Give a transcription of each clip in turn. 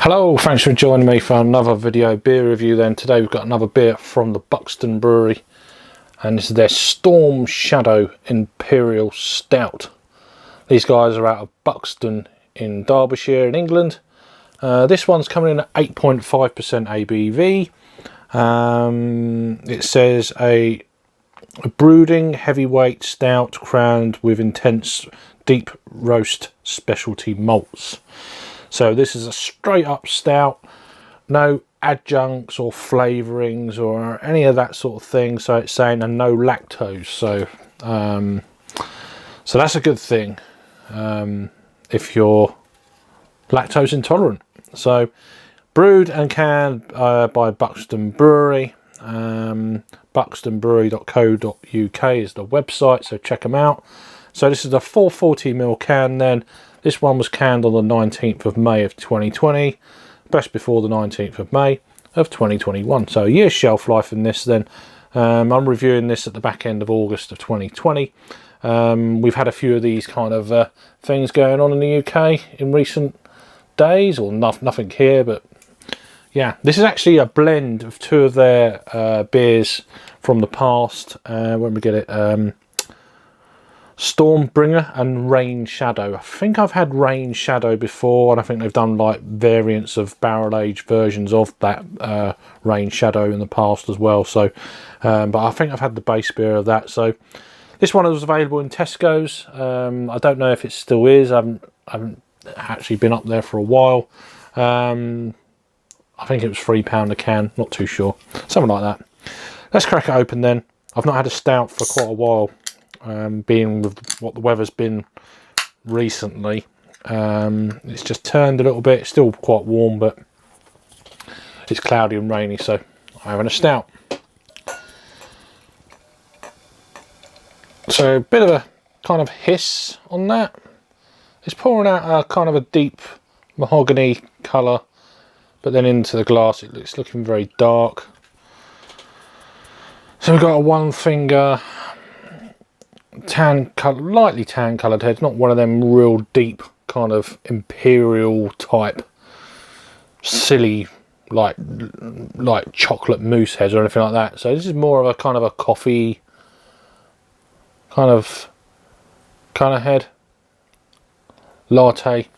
Hello, thanks for joining me for another video beer review then. Today we've got another beer from the Buxton Brewery and this is their Storm Shadow Imperial Stout. These guys are out of Buxton in Derbyshire in England. This one's coming in at 8.5% ABV. It says a brooding heavyweight stout crowned with intense deep roast specialty malts. So this is a straight up stout, no adjuncts or flavourings or any of that sort of thing. So it's saying and no lactose. So that's a good thing if you're lactose intolerant. So brewed and canned by Buxton Brewery. Buxtonbrewery.co.uk is the website, so check them out. So this is a 440ml can then. This one was canned on the 19th of May of 2020, best before the 19th of May of 2021. So a year's shelf life in this then. I'm reviewing this at the back end of August of 2020. We've had a few of these kind of things going on in the UK in recent days, or nothing here, but yeah, this is actually a blend of two of their beers from the past. When we get it, Stormbringer and Rain Shadow. I think I've had Rain Shadow before, and I think they've done like variants of barrel aged versions of that Rain Shadow in the past as well. So, but I think I've had the base beer of that. So this one was available in Tesco's. I don't know if it still is. I haven't actually been up there for a while. I think it was £3 a can, not too sure, something like that. Let's crack it open then. I've not had a stout for quite a while. Being with what the weather's been recently, it's just turned a little bit. It's still quite warm, but it's cloudy and rainy, so I'm having a stout. So a bit of a kind of hiss on that. It's pouring out a kind of a deep mahogany colour, but then into the glass it's looking very dark. So we've got a one finger lightly tan coloured head, not one of them real deep kind of imperial type silly like chocolate mousse heads or anything like that. So this is more of a kind of a coffee kind of head, latte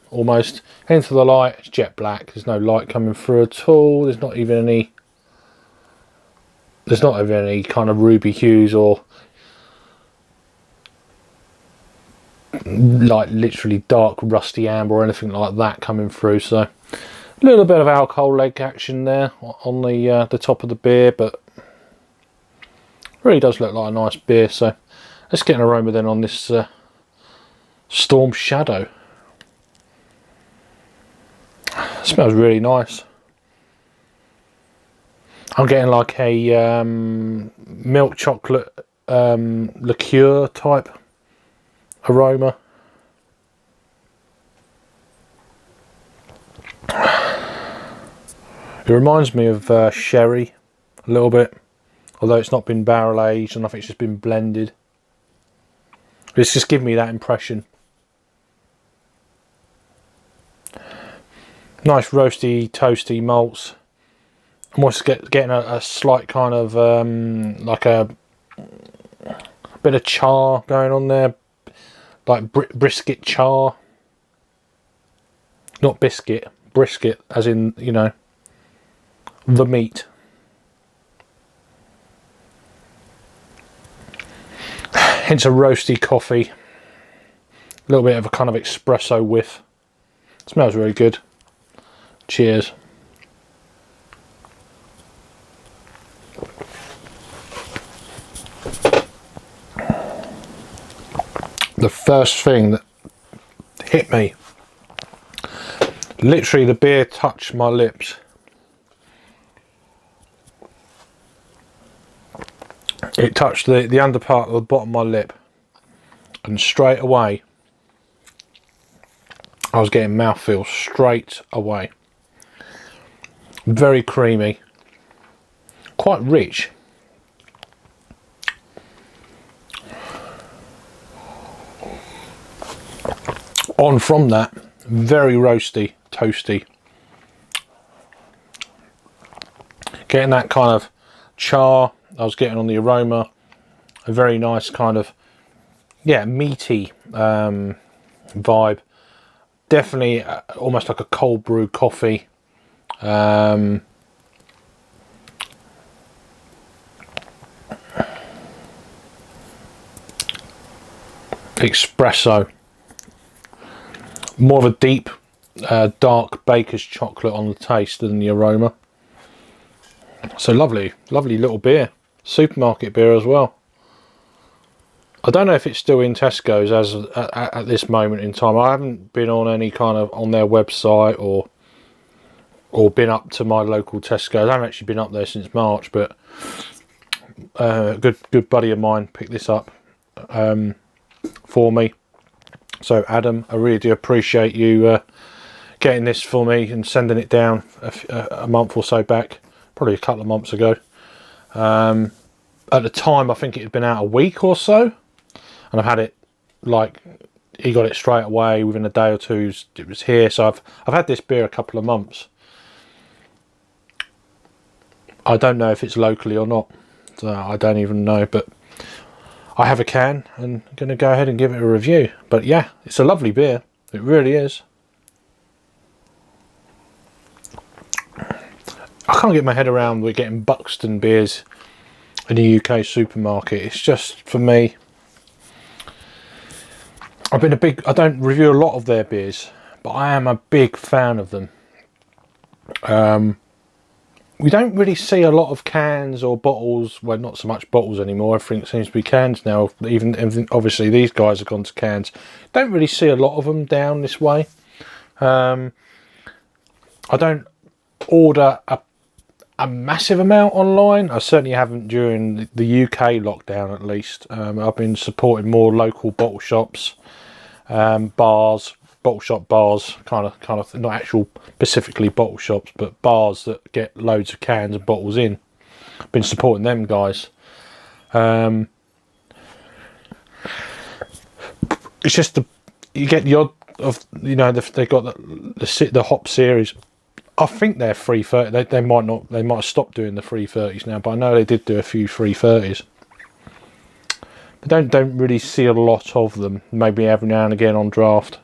almost. Into the light, it's jet black. There's no light coming through at all. There's not even any kind of ruby hues or like literally dark rusty amber or anything like that coming through. So a little bit of alcohol leg action there on the top of the beer, but really does look like a nice beer. So let's get an aroma then on this Storm Shadow. It smells really nice. I'm getting like a milk chocolate liqueur type aroma. It reminds me of sherry a little bit, although it's not been barrel aged and I think it's just been blended. It's just giving me that impression. Nice roasty, toasty malts. I'm also getting a slight kind of like a bit of char going on there. Like brisket char, not biscuit, brisket as in, you know, the meat. Hints of roasty coffee, a little bit of a kind of espresso whiff. Smells really good. Cheers. The first thing that hit me, literally the beer touched my lips. It touched the under part of the bottom of my lip, and straight away I was getting mouthfeel straight away. Very creamy, quite rich. On from that, very roasty, toasty. Getting that kind of char I was getting on the aroma. A very nice kind of, yeah, meaty vibe. Definitely almost like a cold brew coffee. Espresso. More of a deep, dark baker's chocolate on the taste than the aroma. So lovely, lovely little beer. Supermarket beer as well. I don't know if it's still in Tesco's as at this moment in time. I haven't been on any kind of on their website or been up to my local Tesco's. I haven't actually been up there since March, but a good buddy of mine picked this up for me. So Adam, I really do appreciate you getting this for me and sending it down a month or so back, probably a couple of months ago. At the time, I think it had been out a week or so, and I've had it, like, he got it straight away within a day or two. It was here, so I've had this beer a couple of months. I don't know if it's locally or not, so I don't even know, but I have a can and I'm going to go ahead and give it a review. But yeah, it's a lovely beer, it really is. I can't get my head around we're getting Buxton beers in the UK supermarket. It's just, for me, I don't review a lot of their beers, but I am a big fan of them. We don't really see a lot of cans or bottles. Well, not so much bottles anymore. Everything seems to be cans now. Even obviously these guys have gone to cans. Don't really see a lot of them down this way. I don't order a massive amount online. I certainly haven't during the UK lockdown, at least. I've been supporting more local bottle shops, bars, bottle shop bars, kind of not actual specifically bottle shops, but bars that get loads of cans and bottles in. Been supporting them guys. It's just you get the odd of, you know, they got the hop series. I think they're 330. They might not. They might have stopped doing the 330s now, but I know they did do a few 330s. But don't really see a lot of them. Maybe every now and again on draft.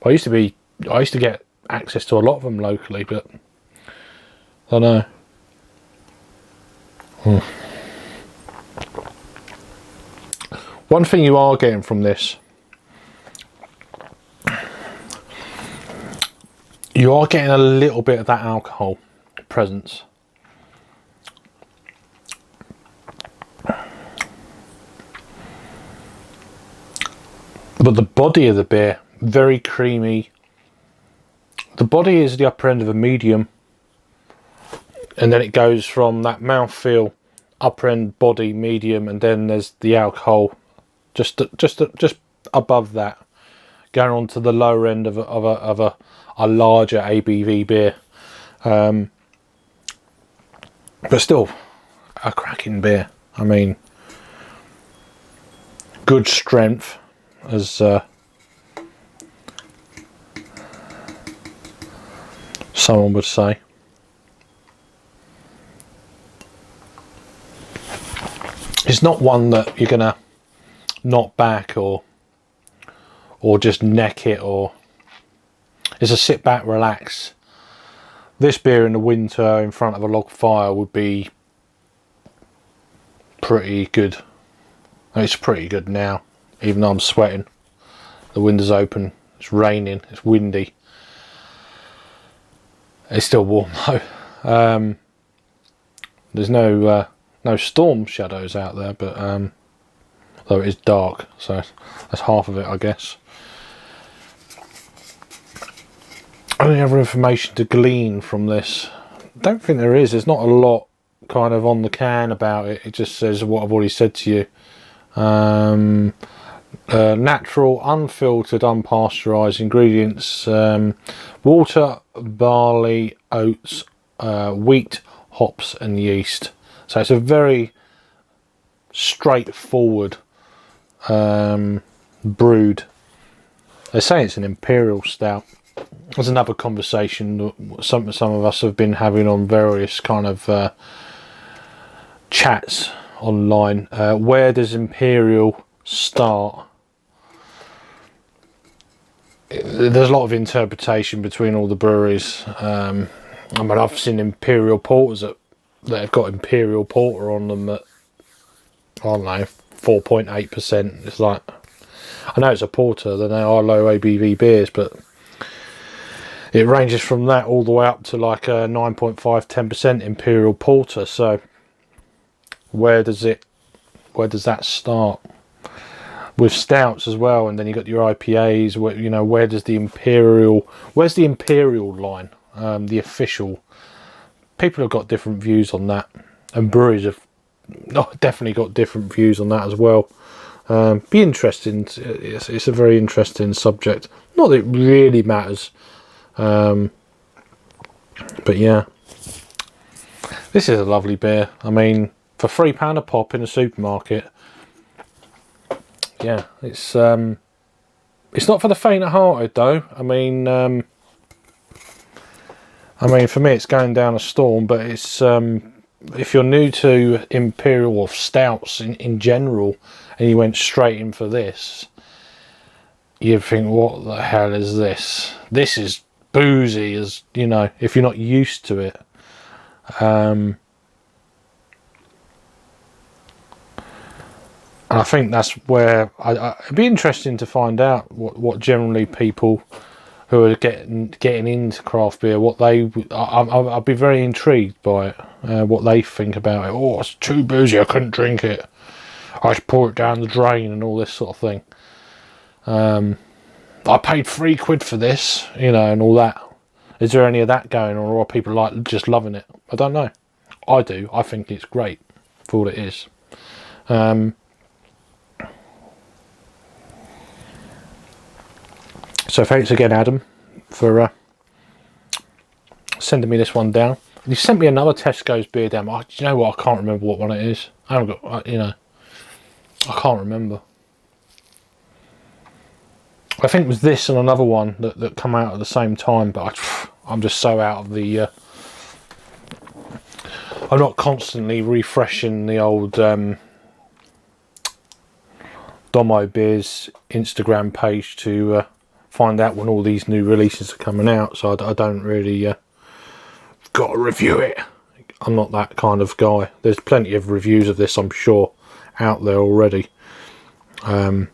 I used to get access to a lot of them locally, but I don't know. One thing you are getting from this, you are getting a little bit of that alcohol presence. But the body of the beer, very creamy. The body is the upper end of a medium, and then it goes from that mouthfeel, upper end body, medium, and then there's the alcohol just above that, going on to the lower end of a larger ABV beer. But still a cracking beer. I mean, good strength, as someone would say. It's not one that you're gonna knock back or just neck it, or it's a sit back, relax. This beer in the winter in front of a log fire would be pretty good. It's pretty good now, even though I'm sweating. The window's open, it's raining, it's windy. It's still warm though. There's no storm shadows out there, but though it is dark, so that's half of it, I guess. Any other information to glean from this? Don't think there is. There's not a lot kind of on the can about it. It just says what I've already said to you. Natural, unfiltered, unpasteurised ingredients: water, barley, oats, wheat, hops and yeast. So it's a very straightforward brewed. They say it's an Imperial Stout. there's another conversation that some of us have been having on various kind of chats online. Where does Imperial start? There's a lot of interpretation between all the breweries. I mean, I've seen Imperial Porters that have got Imperial Porter on them at, I don't know, 4.8%. It's like, I know it's a porter, then they are low ABV beers, but it ranges from that all the way up to like a 9.5-10% Imperial Porter. So where does that start? With stouts as well, and then you got your IPAs. Where, you know, where's the Imperial line? The official. People have got different views on that, and breweries have definitely got different views on that as well. Be interesting. It's a very interesting subject. Not that it really matters, but yeah, this is a lovely beer. I mean, for £3 a pop in a supermarket. Yeah, it's not for the faint-hearted though. I mean, for me, it's going down a storm. But it's if you're new to Imperial or stouts in general, and you went straight in for this, you'd think, what the hell is this? This is boozy, as you know, if you're not used to it. And I think that's where it'd be interesting to find out what generally people who are getting into craft beer, what they, I'd be very intrigued by it, what they think about it. Oh, it's too boozy, I couldn't drink it. I should pour it down the drain and all this sort of thing. I paid £3 for this, you know, and all that. Is there any of that going on, or are people like just loving it? I don't know. I do. I think it's great for what it is. So thanks again, Adam, for sending me this one down. You sent me another Tesco's beer down. Do you know what? I can't remember what one it is. I haven't got, you know, I can't remember. I think it was this and another one that come out at the same time, but I'm just so out of the... I'm not constantly refreshing the old Domo Beers Instagram page to find out when all these new releases are coming out, so I don't really got to review it. I'm not that kind of guy. There's plenty of reviews of this, I'm sure, out there already. I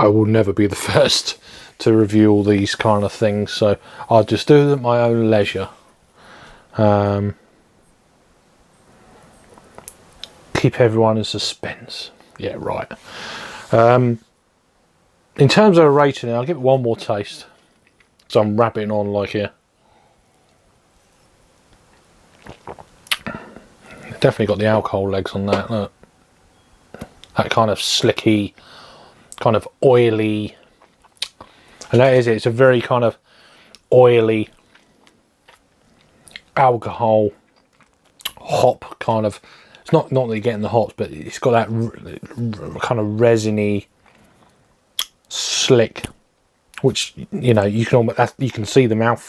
will never be the first to review all these kind of things, so I'll just do them at my own leisure. Keep everyone in suspense. Yeah, right. In terms of a rating, I'll give it one more taste. So I'm rabbiting on like here. Definitely got the alcohol legs on that. Look. That kind of slicky, kind of oily. And that is it. It's a very kind of oily alcohol hop kind of. It's not that you're getting the hops, but it's got that kind of resiny, slick, which, you know, you can see the mouth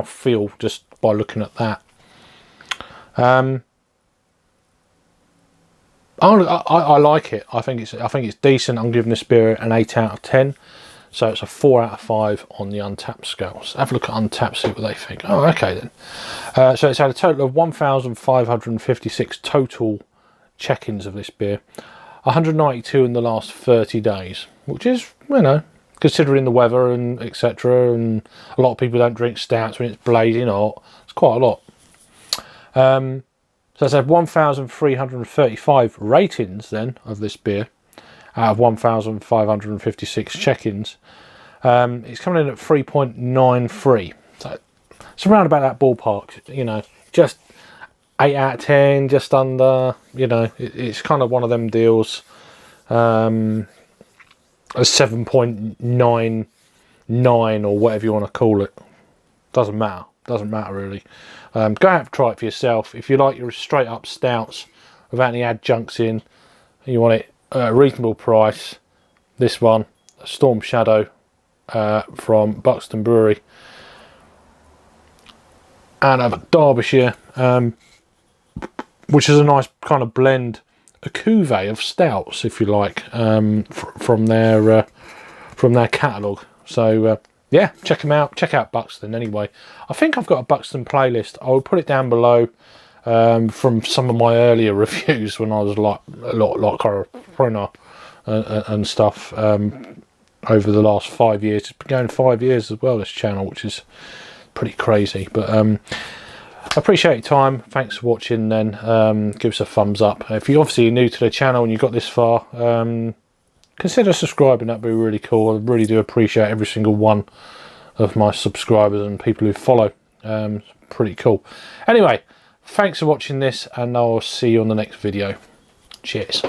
feel just by looking at that. I like it. I think it's decent. I'm giving this beer an 8 out of 10. So it's a 4 out of 5 on the Untapped scales. Have a look at Untapped, see what they think. Oh, okay then. So it's had a total of 1,556 total check-ins of this beer. 192 in the last 30 days, which is, you know, considering the weather and etc. And a lot of people don't drink stouts when it's blazing hot. It's quite a lot. So it's had 1,335 ratings then of this beer out of 1,556 check-ins. It's coming in at 3.93. So it's around about that ballpark, you know, just 8 out of 10, just under, you know, it's kind of one of them deals. A 7.99 or whatever you want to call it. Doesn't matter really. Go out and try it for yourself. If you like your straight up stouts without any adjuncts in, and you want it at a reasonable price, this one, Storm Shadow, from Buxton Brewery out of Derbyshire, which is a nice kind of blend, a cuvee of stouts, if you like, from their catalogue. So yeah, check them out. Check out Buxton anyway. I think I've got a Buxton playlist. I'll put it down below from some of my earlier reviews when I was like a lot kind of printer and stuff over the last 5 years. It's been going 5 years as well, this channel, which is pretty crazy. But I appreciate your time. Thanks for watching then. Give us a thumbs up. If you're obviously new to the channel and you got this far, consider subscribing. That'd be really cool. I really do appreciate every single one of my subscribers and people who follow. Pretty cool. Anyway, thanks for watching this, and I'll see you on the next video. Cheers.